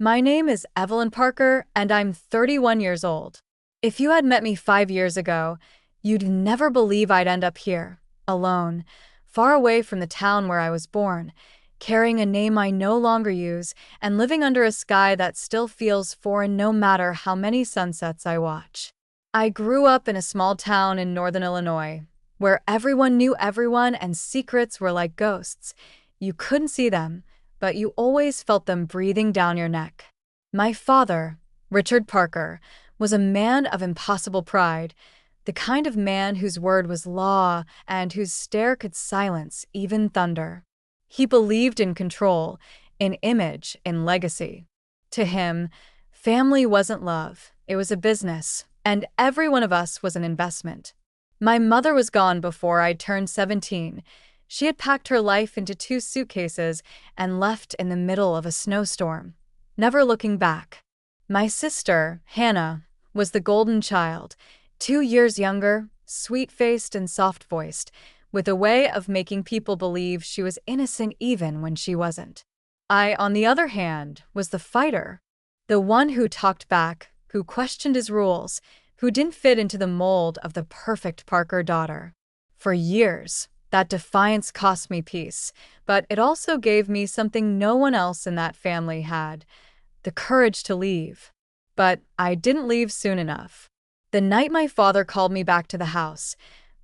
My name is Evelyn Parker, and I'm 31 years old. If you had met me 5 years ago, you'd never believe I'd end up here, alone, far away from the town where I was born, carrying a name I no longer use, and living under a sky that still feels foreign no matter how many sunsets I watch. I grew up in a small town in northern Illinois, where everyone knew everyone and secrets were like ghosts. You couldn't see them, but you always felt them breathing down your neck. My father, Richard Parker, was a man of impossible pride, the kind of man whose word was law and whose stare could silence even thunder. He believed in control, in image, in legacy. To him, family wasn't love, it was a business, and every one of us was an investment. My mother was gone before I turned 17. She had packed her life into 2 suitcases and left in the middle of a snowstorm, never looking back. My sister, Hannah, was the golden child, 2 years younger, sweet-faced and soft-voiced, with a way of making people believe she was innocent even when she wasn't. I, on the other hand, was the fighter, the one who talked back, who questioned his rules, who didn't fit into the mold of the perfect Parker daughter. For years, that defiance cost me peace, but it also gave me something no one else in that family had: the courage to leave. But I didn't leave soon enough. The night my father called me back to the house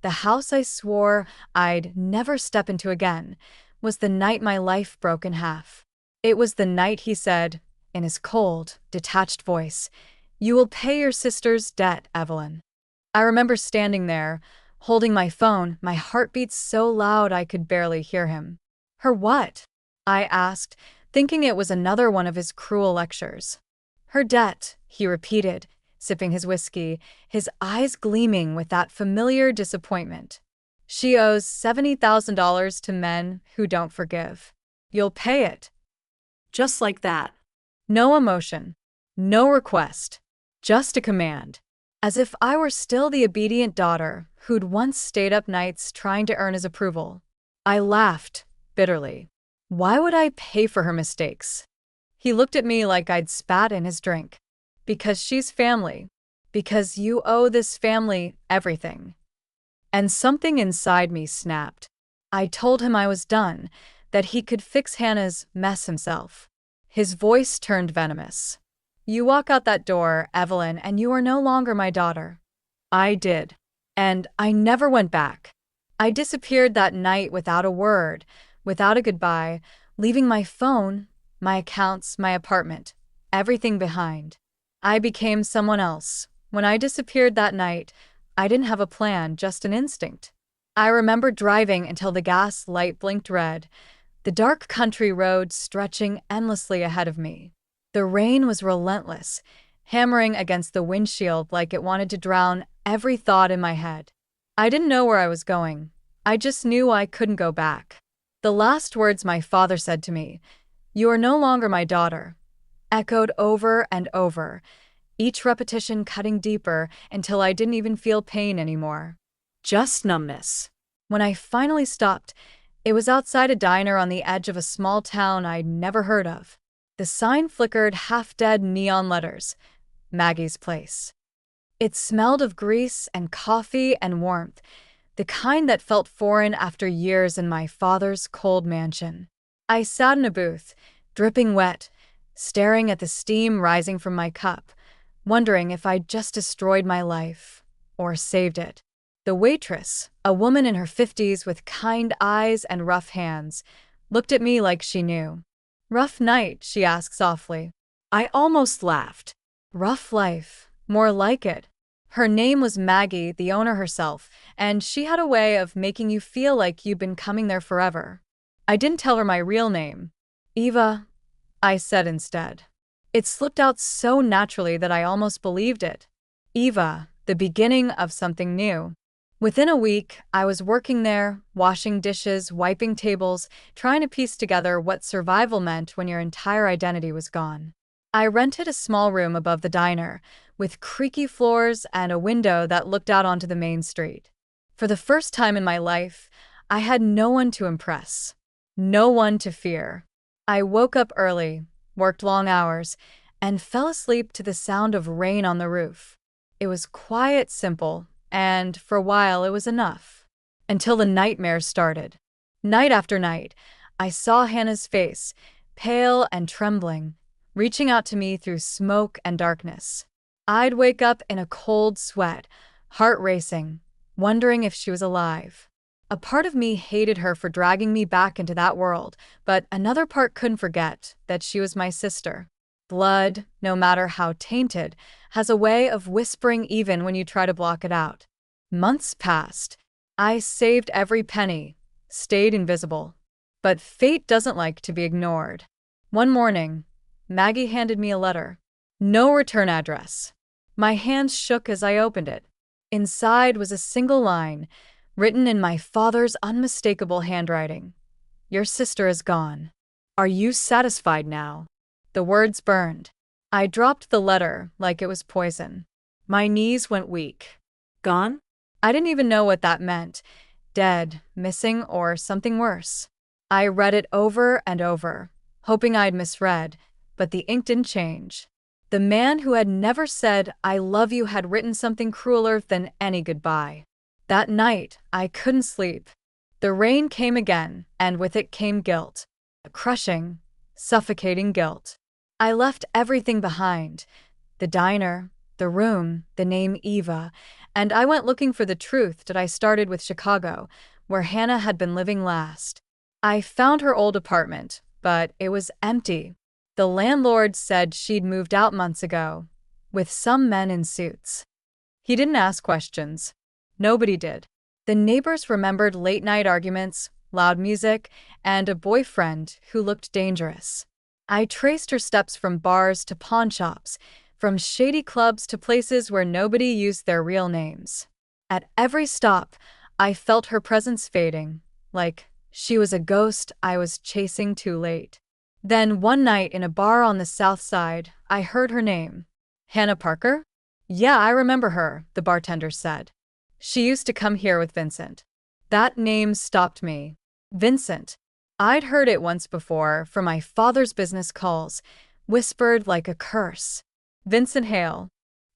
I swore I'd never step into again, was the night my life broke in half. It was the night he said, in his cold, detached voice, "You will pay your sister's debt, Evelyn." I remember standing there, holding my phone, my heartbeat so loud I could barely hear him. "Her what?" I asked, thinking it was another one of his cruel lectures. "Her debt," he repeated, sipping his whiskey, his eyes gleaming with that familiar disappointment. "She owes $70,000 to men who don't forgive. You'll pay it." Just like that. No emotion, no request, just a command. As if I were still the obedient daughter who'd once stayed up nights trying to earn his approval. I laughed, bitterly. Why would I pay for her mistakes? He looked at me like I'd spat in his drink. "Because she's family. Because you owe this family everything." And something inside me snapped. I told him I was done, that he could fix Hannah's mess himself. His voice turned venomous. "You walk out that door, Evelyn, and you are no longer my daughter." I did. And I never went back. I disappeared that night without a word, without a goodbye, leaving my phone, my accounts, my apartment, everything behind. I became someone else. When I disappeared that night, I didn't have a plan, just an instinct. I remember driving until the gas light blinked red, the dark country road stretching endlessly ahead of me. The rain was relentless, hammering against the windshield like it wanted to drown every thought in my head. I didn't know where I was going. I just knew I couldn't go back. The last words my father said to me, "You are no longer my daughter," echoed over and over, each repetition cutting deeper until I didn't even feel pain anymore. Just numbness. When I finally stopped, it was outside a diner on the edge of a small town I'd never heard of. The sign flickered half-dead neon letters, "Maggie's Place." It smelled of grease and coffee and warmth, the kind that felt foreign after years in my father's cold mansion. I sat in a booth, dripping wet, staring at the steam rising from my cup, wondering if I'd just destroyed my life or saved it. The waitress, a woman in her 50s with kind eyes and rough hands, looked at me like she knew. "Rough night?" she asked softly. I almost laughed. Rough life, more like it. Her name was Maggie, the owner herself, and she had a way of making you feel like you'd been coming there forever. I didn't tell her my real name. "Eva," I said instead. It slipped out so naturally that I almost believed it. Eva, the beginning of something new. Within a week, I was working there, washing dishes, wiping tables, trying to piece together what survival meant when your entire identity was gone. I rented a small room above the diner, with creaky floors and a window that looked out onto the main street. For the first time in my life, I had no one to impress, no one to fear. I woke up early, worked long hours, and fell asleep to the sound of rain on the roof. It was quiet, simple, and for a while it was enough. Until the nightmares started. Night after night, I saw Hannah's face, pale and trembling, reaching out to me through smoke and darkness. I'd wake up in a cold sweat, heart racing, wondering if she was alive. A part of me hated her for dragging me back into that world, but another part couldn't forget that she was my sister. Blood, no matter how tainted, has a way of whispering even when you try to block it out. Months passed. I saved every penny, stayed invisible. But fate doesn't like to be ignored. One morning, Maggie handed me a letter. No return address. My hands shook as I opened it. Inside was a single line, written in my father's unmistakable handwriting. Your sister is gone. Are you satisfied now? The words burned. I dropped the letter like it was poison. My knees went weak. Gone? I didn't even know what that meant. Dead, missing, or something worse. I read it over and over, hoping I'd misread, but the ink didn't change. The man who had never said, "I love you," had written something crueler than any goodbye. That night, I couldn't sleep. The rain came again, and with it came guilt. A crushing, suffocating guilt. I left everything behind. The diner, the room, the name Eva, and I went looking for the truth that I started with Chicago, where Hannah had been living last. I found her old apartment, but it was empty. The landlord said she'd moved out months ago, with some men in suits. He didn't ask questions. Nobody did. The neighbors remembered late-night arguments, loud music, and a boyfriend who looked dangerous. I traced her steps from bars to pawn shops, from shady clubs to places where nobody used their real names. At every stop, I felt her presence fading, like she was a ghost I was chasing too late. Then one night in a bar on the south side, I heard her name. Hannah Parker? Yeah, I remember her, the bartender said. She used to come here with Vincent. That name stopped me. Vincent. I'd heard it once before from my father's business calls, whispered like a curse. Vincent Hale.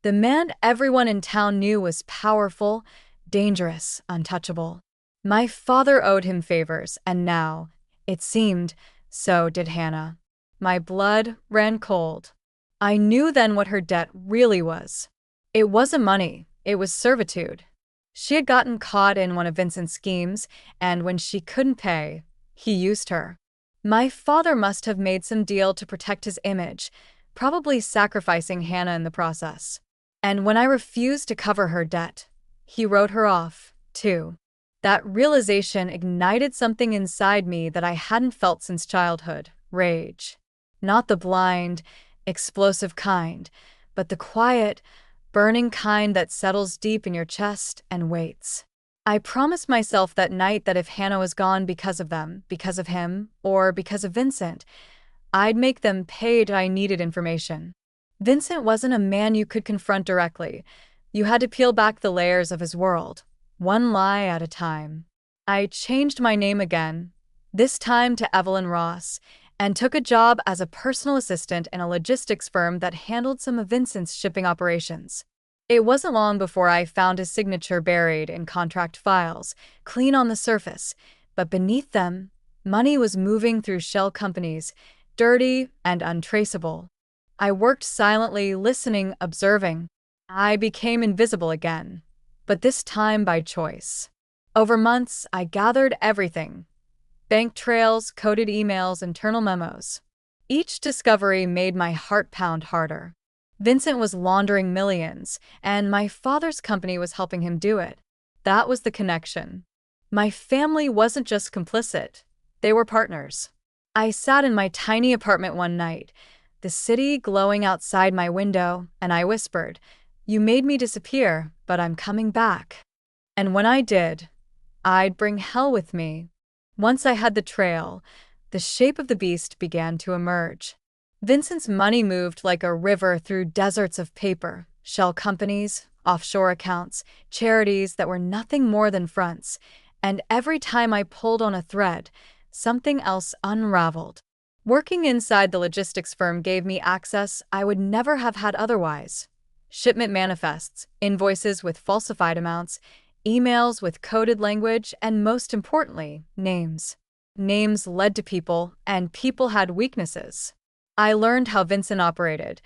The man everyone in town knew was powerful, dangerous, untouchable. My father owed him favors, and now, it seemed, so did Hannah. My blood ran cold. I knew then what her debt really was. It wasn't money, it was servitude. She had gotten caught in one of Vincent's schemes, and when she couldn't pay, he used her. My father must have made some deal to protect his image, probably sacrificing Hannah in the process. And when I refused to cover her debt, he wrote her off, too. That realization ignited something inside me that I hadn't felt since childhood: rage. Not the blind, explosive kind, but the quiet, burning kind that settles deep in your chest and waits. I promised myself that night that if Hannah was gone because of them, because of him, or because of Vincent, I'd make them pay. I needed information. Vincent wasn't a man you could confront directly. You had to peel back the layers of his world, one lie at a time. I changed my name again, this time to Evelyn Ross, and took a job as a personal assistant in a logistics firm that handled some of Vincent's shipping operations. It wasn't long before I found his signature buried in contract files, clean on the surface, but beneath them, money was moving through shell companies, dirty and untraceable. I worked silently, listening, observing. I became invisible again, but this time by choice. Over months, I gathered everything: bank trails, coded emails, internal memos. Each discovery made my heart pound harder. Vincent was laundering millions, and my father's company was helping him do it. That was the connection. My family wasn't just complicit, they were partners. I sat in my tiny apartment one night, the city glowing outside my window, and I whispered, "You made me disappear, but I'm coming back." And when I did, I'd bring hell with me. Once I had the trail, the shape of the beast began to emerge. Vincent's money moved like a river through deserts of paper, shell companies, offshore accounts, charities that were nothing more than fronts, and every time I pulled on a thread, something else unraveled. Working inside the logistics firm gave me access I would never have had otherwise. Shipment manifests, invoices with falsified amounts, emails with coded language, and most importantly, names. Names led to people, and people had weaknesses. I learned how Vincent operated.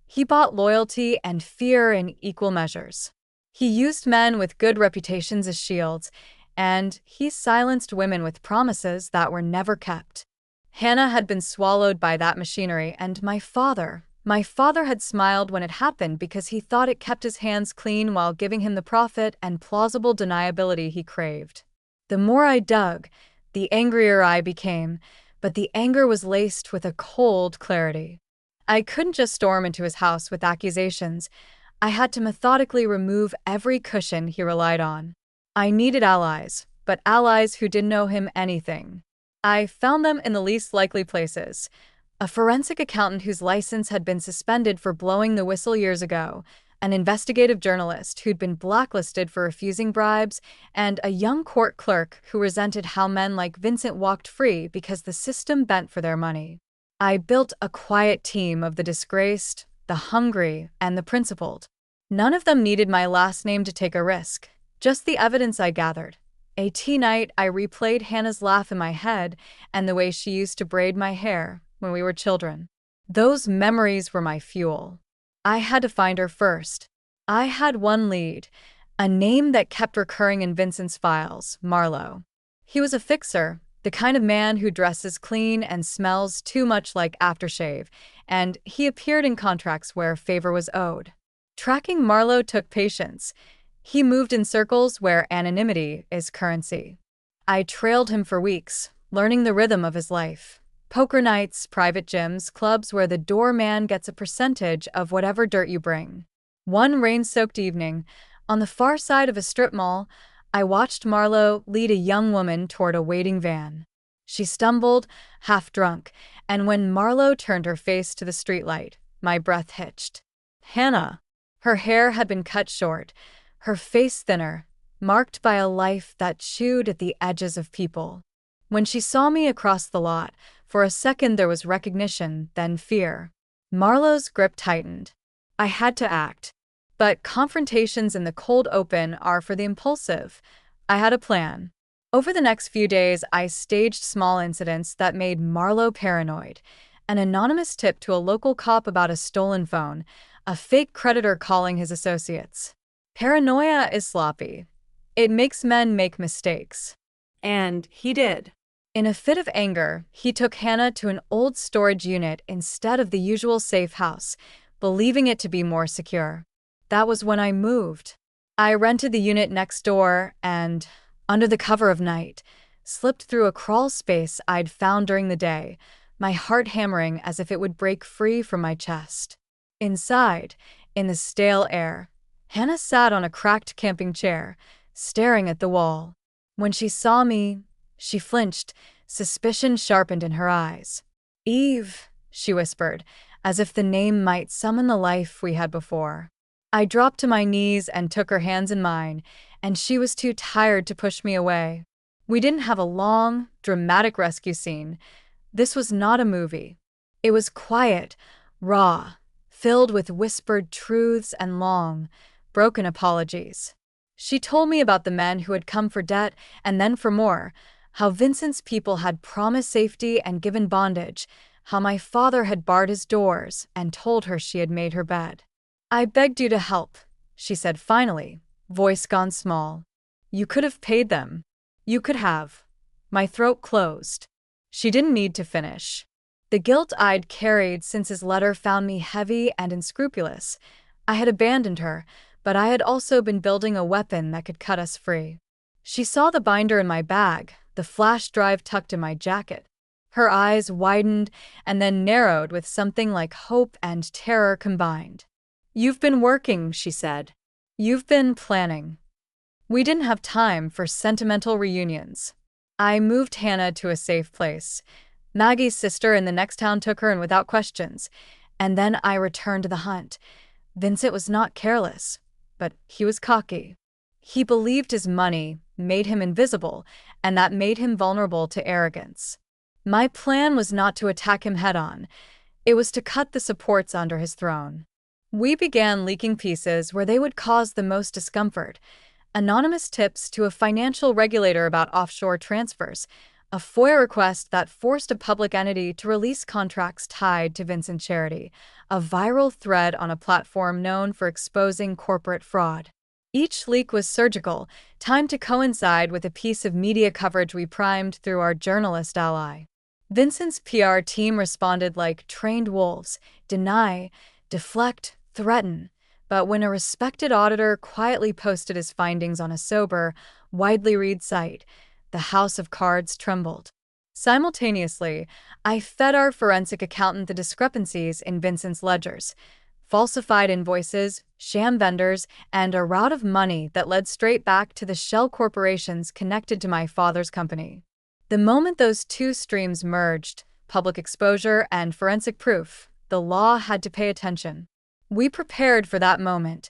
He bought loyalty and fear in equal measures. He used men with good reputations as shields, and he silenced women with promises that were never kept. Hannah had been swallowed by that machinery, and my father had smiled when it happened because he thought it kept his hands clean while giving him the profit and plausible deniability he craved. The more I dug, the angrier I became, but the anger was laced with a cold clarity. I couldn't just storm into his house with accusations. I had to methodically remove every cushion he relied on. I needed allies, but allies who didn't know him anything. I found them in the least likely places. A forensic accountant whose license had been suspended for blowing the whistle years ago, an investigative journalist who'd been blacklisted for refusing bribes, and a young court clerk who resented how men like Vincent walked free because the system bent for their money. I built a quiet team of the disgraced, the hungry, and the principled. None of them needed my last name to take a risk, just the evidence I gathered. A tea night, I replayed Hannah's laugh in my head and the way she used to braid my hair when we were children. Those memories were my fuel. I had to find her first. I had one lead, a name that kept recurring in Vincent's files, Marlowe. He was a fixer, the kind of man who dresses clean and smells too much like aftershave, and he appeared in contracts where favor was owed. Tracking Marlowe took patience. He moved in circles where anonymity is currency. I trailed him for weeks, learning the rhythm of his life. Poker nights, private gyms, clubs where the doorman gets a percentage of whatever dirt you bring. One rain-soaked evening, on the far side of a strip mall, I watched Marlowe lead a young woman toward a waiting van. She stumbled, half drunk, and when Marlowe turned her face to the streetlight, my breath hitched. Hannah. Her hair had been cut short, her face thinner, marked by a life that chewed at the edges of people. When she saw me across the lot, for a second there was recognition, then fear. Marlowe's grip tightened. I had to act. But confrontations in the cold open are for the impulsive. I had a plan. Over the next few days, I staged small incidents that made Marlowe paranoid. An anonymous tip to a local cop about a stolen phone, a fake creditor calling his associates. Paranoia is sloppy. It makes men make mistakes. And he did. In a fit of anger, he took Hannah to an old storage unit instead of the usual safe house, believing it to be more secure. That was when I moved. I rented the unit next door and, under the cover of night, slipped through a crawl space I'd found during the day, my heart hammering as if it would break free from my chest. Inside, in the stale air, Hannah sat on a cracked camping chair, staring at the wall. When she saw me, she flinched, suspicion sharpened in her eyes. "Eve," she whispered, as if the name might summon the life we had before. I dropped to my knees and took her hands in mine, and she was too tired to push me away. We didn't have a long, dramatic rescue scene. This was not a movie. It was quiet, raw, filled with whispered truths and long, broken apologies. She told me about the men who had come for debt and then for more, how Vincent's people had promised safety and given bondage, how my father had barred his doors and told her she had made her bed. "I begged you to help," she said finally, voice gone small. "You could have paid them. You could have." My throat closed. She didn't need to finish. The guilt I'd carried since his letter found me heavy and unscrupulous. I had abandoned her, but I had also been building a weapon that could cut us free. She saw the binder in my bag, the flash drive tucked in my jacket. Her eyes widened and then narrowed with something like hope and terror combined. "You've been working," she said. "You've been planning." We didn't have time for sentimental reunions. I moved Hannah to a safe place. Maggie's sister in the next town took her in without questions, and then I returned to the hunt. Vincent was not careless, but he was cocky. He believed his money made him invisible, and that made him vulnerable to arrogance. My plan was not to attack him head-on. It was to cut the supports under his throne. We began leaking pieces where they would cause the most discomfort. Anonymous tips to a financial regulator about offshore transfers, a FOIA request that forced a public entity to release contracts tied to Vincent Charity, a viral thread on a platform known for exposing corporate fraud. Each leak was surgical, timed to coincide with a piece of media coverage we primed through our journalist ally. Vincent's PR team responded like trained wolves: deny, deflect, threaten. But when a respected auditor quietly posted his findings on a sober, widely read site, the house of cards trembled. Simultaneously, I fed our forensic accountant the discrepancies in Vincent's ledgers: falsified invoices, sham vendors, and a route of money that led straight back to the shell corporations connected to my father's company. The moment those two streams merged, public exposure and forensic proof, the law had to pay attention. We prepared for that moment.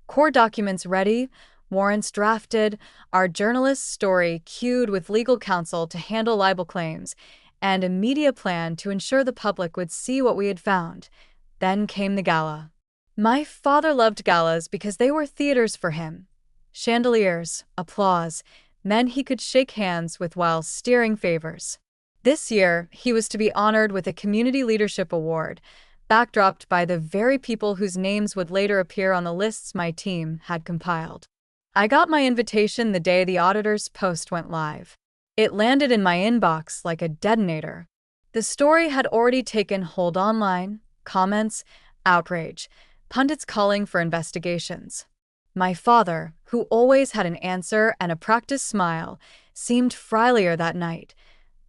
Core documents ready, warrants drafted, our journalist's story queued with legal counsel to handle libel claims, and a media plan to ensure the public would see what we had found. Then came the gala. My father loved galas because they were theaters for him. Chandeliers, applause, men he could shake hands with while steering favors. This year, he was to be honored with a Community Leadership Award, backdropped by the very people whose names would later appear on the lists my team had compiled. I got my invitation the day the auditor's post went live. It landed in my inbox like a detonator. The story had already taken hold online: comments, outrage, pundits calling for investigations. My father, who always had an answer and a practiced smile, seemed frilier that night.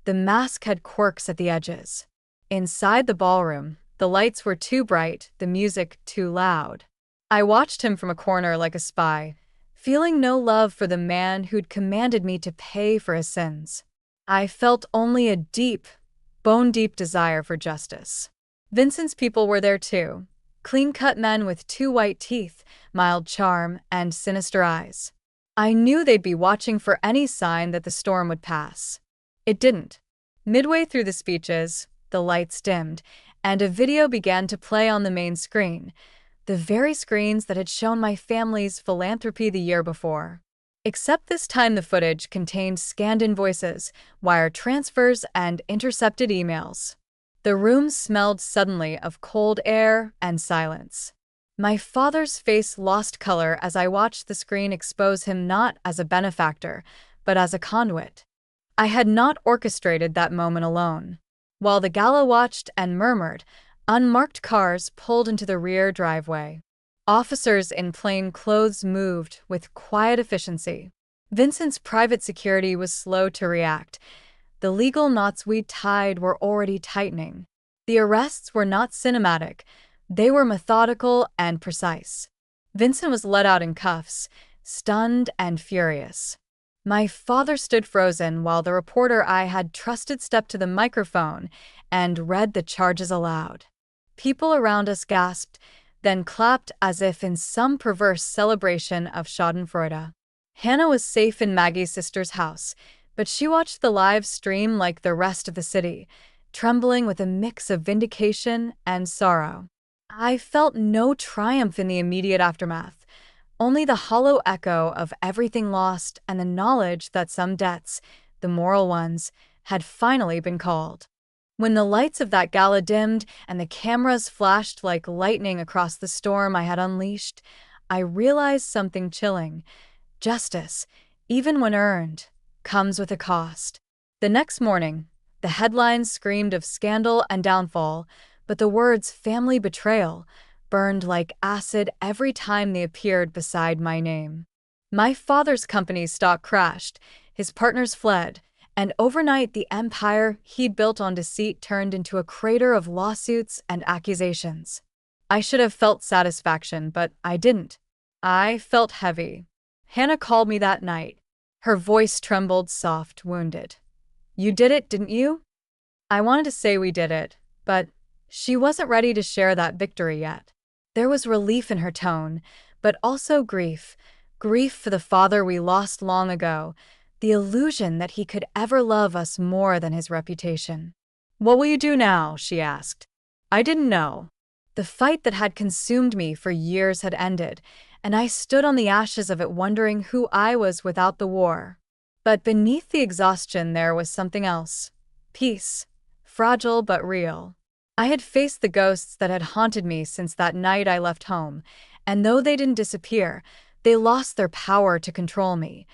The mask had quirks at the edges. Inside the ballroom, the lights were too bright, the music too loud. I watched him from a corner like a spy, feeling no love for the man who'd commanded me to pay for his sins. I felt only a deep, bone-deep desire for justice. Vincent's people were there too. Clean-cut men with two white teeth, mild charm, and sinister eyes. I knew they'd be watching for any sign that the storm would pass. It didn't. Midway through the speeches, the lights dimmed, and a video began to play on the main screen, the very screens that had shown my family's philanthropy the year before. Except this time the footage contained scanned invoices, wire transfers, and intercepted emails. The room smelled suddenly of cold air and silence. My father's face lost color as I watched the screen expose him not as a benefactor, but as a conduit. I had not orchestrated that moment alone. While the gala watched and murmured, unmarked cars pulled into the rear driveway. Officers in plain clothes moved with quiet efficiency. Vincent's private security was slow to react. The legal knots we'd tied were already tightening. The arrests were not cinematic. They were methodical and precise. Vincent was let out in cuffs, stunned and furious. My father stood frozen while the reporter I had trusted stepped to the microphone and read the charges aloud. People around us gasped, then clapped as if in some perverse celebration of schadenfreude. Hannah was safe in Maggie's sister's house, but she watched the live stream like the rest of the city, trembling with a mix of vindication and sorrow. I felt no triumph in the immediate aftermath, only the hollow echo of everything lost and the knowledge that some debts, the moral ones, had finally been called. When the lights of that gala dimmed and the cameras flashed like lightning across the storm I had unleashed, I realized something chilling. Justice, even when earned, comes with a cost. The next morning, the headlines screamed of scandal and downfall, but the words "family betrayal" burned like acid every time they appeared beside my name. My father's company's stock crashed, his partners fled, and overnight the empire he'd built on deceit turned into a crater of lawsuits and accusations. I should have felt satisfaction, but I didn't. I felt heavy. Hannah called me that night. Her voice trembled, soft, wounded. "You did it, didn't you?" I wanted to say we did it, but she wasn't ready to share that victory yet. There was relief in her tone, but also grief. Grief for the father we lost long ago, the illusion that he could ever love us more than his reputation. "What will you do now?" she asked. I didn't know. The fight that had consumed me for years had ended, and I stood on the ashes of it wondering who I was without the war. But beneath the exhaustion there was something else. Peace. Fragile but real. I had faced the ghosts that had haunted me since that night I left home, and though they didn't disappear, they lost their power to control me.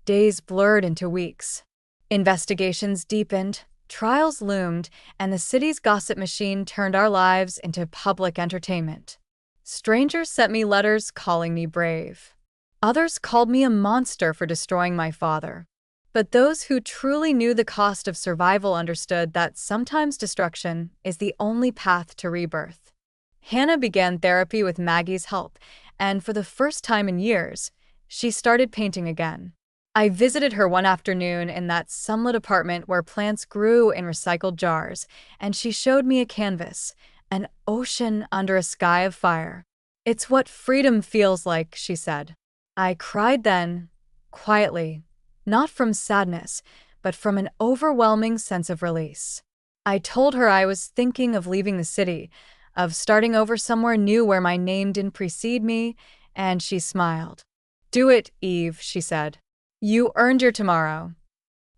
Days blurred into weeks. Investigations deepened, trials loomed, and the city's gossip machine turned our lives into public entertainment. Strangers sent me letters calling me brave. Others called me a monster for destroying my father. But those who truly knew the cost of survival understood that sometimes destruction is the only path to rebirth. Hannah began therapy with Maggie's help, and for the first time in years, she started painting again. I visited her one afternoon in that sunlit apartment where plants grew in recycled jars, and she showed me a canvas, an ocean under a sky of fire. "It's what freedom feels like," she said. I cried then, quietly, not from sadness, but from an overwhelming sense of release. I told her I was thinking of leaving the city, of starting over somewhere new where my name didn't precede me, and she smiled. "Do it, Eve," she said. "You earned your tomorrow."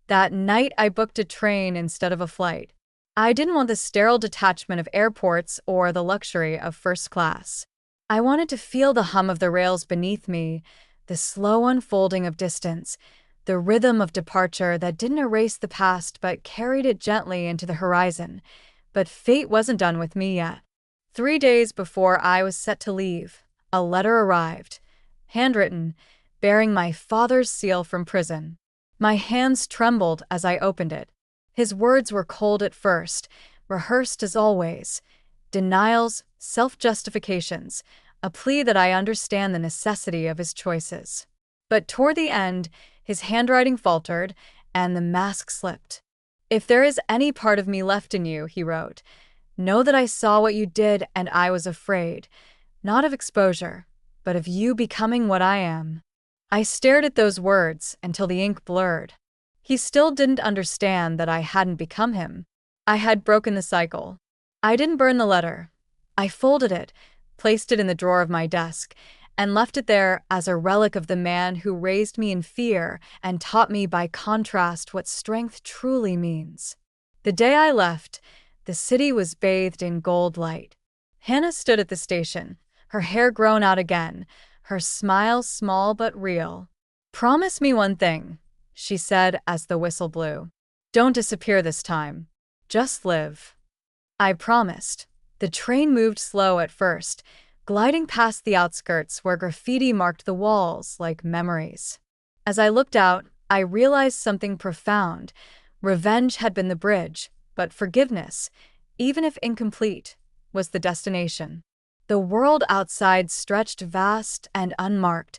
That night I booked a train instead of a flight. I didn't want the sterile detachment of airports or the luxury of first class. I wanted to feel the hum of the rails beneath me, the slow unfolding of distance, the rhythm of departure that didn't erase the past but carried it gently into the horizon. But fate wasn't done with me yet. 3 days before I was set to leave, a letter arrived, handwritten, bearing my father's seal from prison. My hands trembled as I opened it. His words were cold at first, rehearsed as always. Denials, self-justifications, a plea that I understand the necessity of his choices. But toward the end, his handwriting faltered, and the mask slipped. "If there is any part of me left in you," he wrote, "know that I saw what you did and I was afraid, not of exposure, but of you becoming what I am." I stared at those words until the ink blurred. He still didn't understand that I hadn't become him. I had broken the cycle. I didn't burn the letter. I folded it, placed it in the drawer of my desk, and left it there as a relic of the man who raised me in fear and taught me by contrast what strength truly means. The day I left, the city was bathed in gold light. Hannah stood at the station, her hair grown out again, her smile small but real. "Promise me one thing," she said as the whistle blew. "Don't disappear this time. Just live." I promised. The train moved slow at first, gliding past the outskirts where graffiti marked the walls like memories. As I looked out, I realized something profound. Revenge had been the bridge, but forgiveness, even if incomplete, was the destination. The world outside stretched vast and unmarked,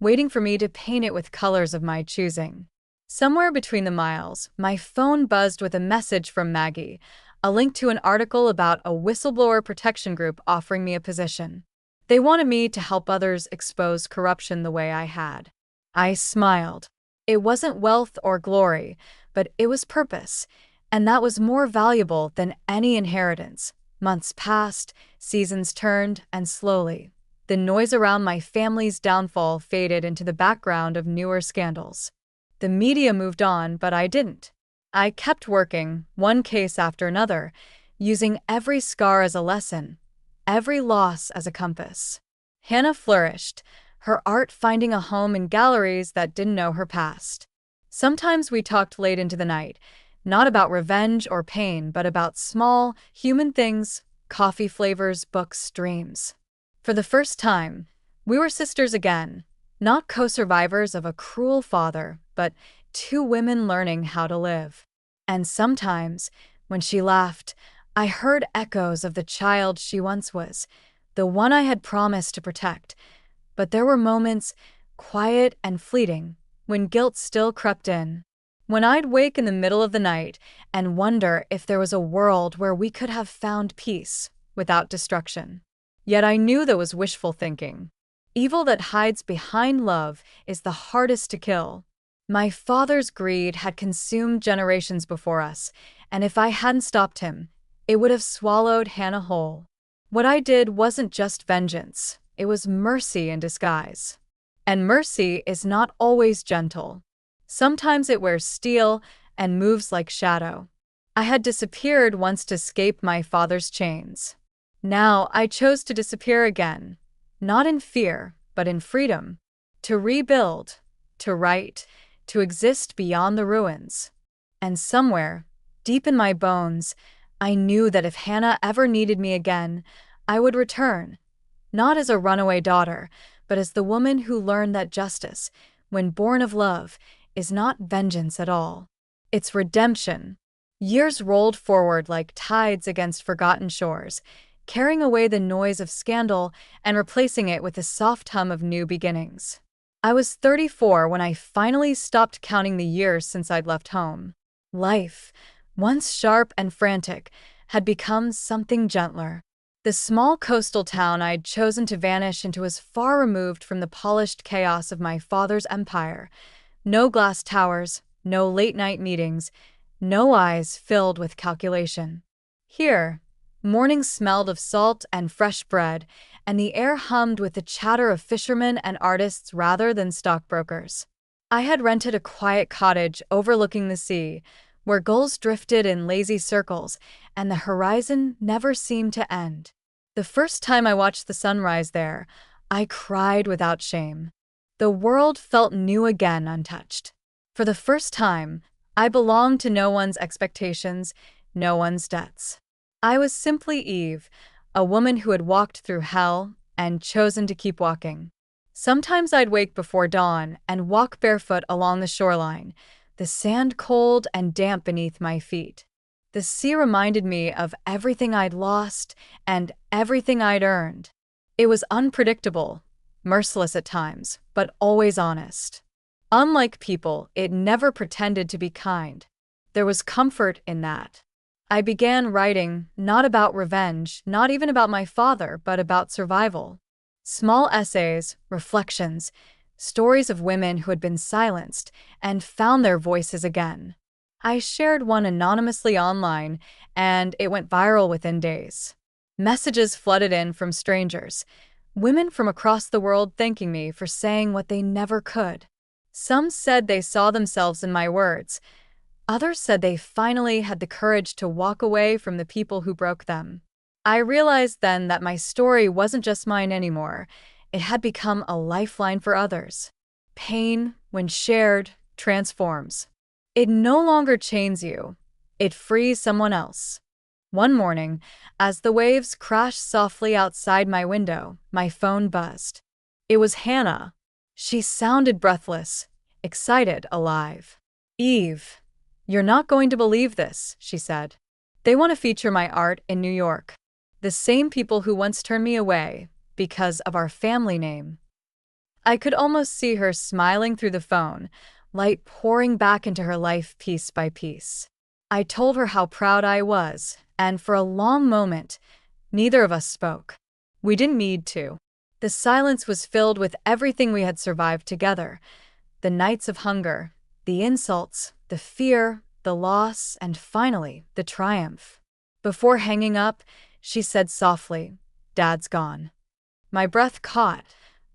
waiting for me to paint it with colors of my choosing. Somewhere between the miles, my phone buzzed with a message from Maggie, a link to an article about a whistleblower protection group offering me a position. They wanted me to help others expose corruption the way I had. I smiled. It wasn't wealth or glory, but it was purpose, and that was more valuable than any inheritance. Months passed, seasons turned, and slowly, the noise around my family's downfall faded into the background of newer scandals. The media moved on, but I didn't. I kept working, one case after another, using every scar as a lesson, every loss as a compass. Hannah flourished, her art finding a home in galleries that didn't know her past. Sometimes we talked late into the night, not about revenge or pain, but about small, human things, coffee flavors, books, dreams. For the first time, we were sisters again, not co-survivors of a cruel father, but two women learning how to live. And sometimes, when she laughed, I heard echoes of the child she once was, the one I had promised to protect. But there were moments, quiet and fleeting, when guilt still crept in. When I'd wake in the middle of the night and wonder if there was a world where we could have found peace without destruction. Yet I knew that was wishful thinking. Evil that hides behind love is the hardest to kill. My father's greed had consumed generations before us, and if I hadn't stopped him, it would have swallowed Hannah whole. What I did wasn't just vengeance, it was mercy in disguise. And mercy is not always gentle. Sometimes it wears steel and moves like shadow. I had disappeared once to escape my father's chains. Now I chose to disappear again, not in fear, but in freedom. To rebuild, to write, to exist beyond the ruins. And somewhere, deep in my bones, I knew that if Hannah ever needed me again, I would return, not as a runaway daughter, but as the woman who learned that justice, when born of love, is not vengeance at all. It's redemption. Years rolled forward like tides against forgotten shores, carrying away the noise of scandal and replacing it with the soft hum of new beginnings. I was 34 when I finally stopped counting the years since I'd left home. Life, once sharp and frantic, had become something gentler. The small coastal town I'd chosen to vanish into was far removed from the polished chaos of my father's empire. No glass towers, no late-night meetings, no eyes filled with calculation. Here, mornings smelled of salt and fresh bread, and the air hummed with the chatter of fishermen and artists rather than stockbrokers. I had rented a quiet cottage overlooking the sea, where gulls drifted in lazy circles, and the horizon never seemed to end. The first time I watched the sunrise there, I cried without shame. The world felt new again, untouched. For the first time, I belonged to no one's expectations, no one's debts. I was simply Eve, a woman who had walked through hell and chosen to keep walking. Sometimes I'd wake before dawn and walk barefoot along the shoreline, the sand cold and damp beneath my feet. The sea reminded me of everything I'd lost and everything I'd earned. It was unpredictable, merciless at times, but always honest. Unlike people, it never pretended to be kind. There was comfort in that. I began writing, not about revenge, not even about my father, but about survival. Small essays, reflections, stories of women who had been silenced and found their voices again. I shared one anonymously online, and it went viral within days. Messages flooded in from strangers, women from across the world thanking me for saying what they never could. Some said they saw themselves in my words. Others said they finally had the courage to walk away from the people who broke them. I realized then that my story wasn't just mine anymore. It had become a lifeline for others. Pain, when shared, transforms. It no longer chains you. It frees someone else. One morning, as the waves crashed softly outside my window, my phone buzzed. It was Hannah. She sounded breathless, excited, alive. "Eve, you're not going to believe this," she said. "They want to feature my art in New York. The same people who once turned me away because of our family name." I could almost see her smiling through the phone, light pouring back into her life piece by piece. I told her how proud I was, and for a long moment, neither of us spoke. We didn't need to. The silence was filled with everything we had survived together. The nights of hunger, the insults, the fear, the loss, and finally, the triumph. Before hanging up, she said softly, "Dad's gone." My breath caught,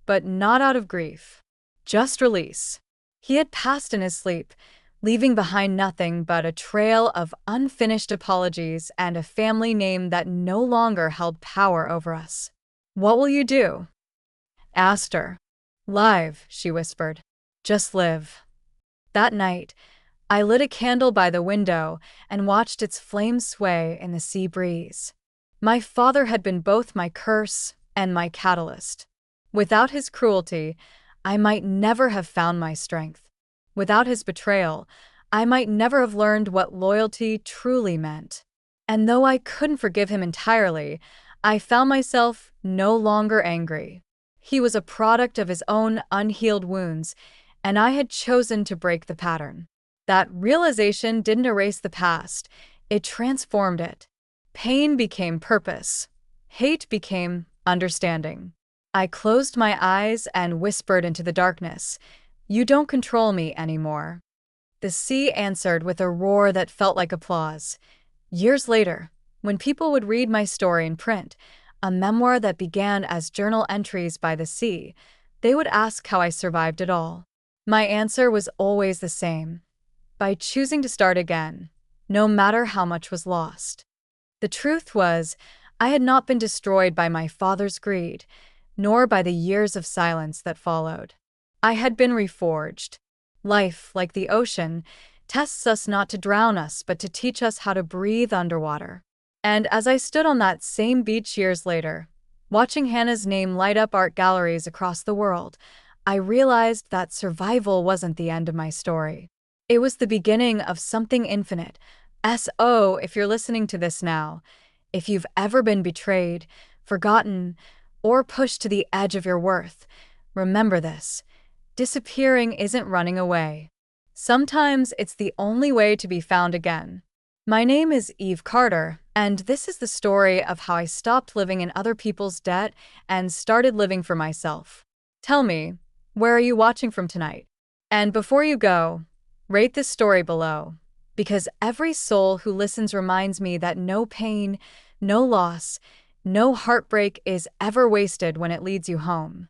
but not out of grief. Just release. He had passed in his sleep, leaving behind nothing but a trail of unfinished apologies and a family name that no longer held power over us. "What will you do?" asked her. "Live," she whispered. "Just live." That night, I lit a candle by the window and watched its flames sway in the sea breeze. My father had been both my curse and my catalyst. Without his cruelty, I might never have found my strength. Without his betrayal, I might never have learned what loyalty truly meant. And though I couldn't forgive him entirely, I found myself no longer angry. He was a product of his own unhealed wounds, and I had chosen to break the pattern. That realization didn't erase the past, it transformed it. Pain became purpose. Hate became understanding. I closed my eyes and whispered into the darkness, You don't control me anymore." The sea answered with a roar that felt like applause. Years later, when people would read my story in print, a memoir that began as journal entries by the sea, they would ask how I survived it all. My answer was always the same: by choosing to start again, no matter how much was lost. The truth was, I had not been destroyed by my father's greed, nor by the years of silence that followed. I had been reforged. Life, like the ocean, tests us not to drown us but to teach us how to breathe underwater. And as I stood on that same beach years later, watching Hannah's name light up art galleries across the world, I realized that survival wasn't the end of my story. It was the beginning of something infinite. So, if you're listening to this now, if you've ever been betrayed, forgotten, or pushed to the edge of your worth, remember this: disappearing isn't running away. Sometimes it's the only way to be found again. My name is Eve Carter, and this is the story of how I stopped living in other people's debt and started living for myself. Tell me, where are you watching from tonight? And before you go, rate this story below, because every soul who listens reminds me that no pain, no loss, no heartbreak is ever wasted when it leads you home.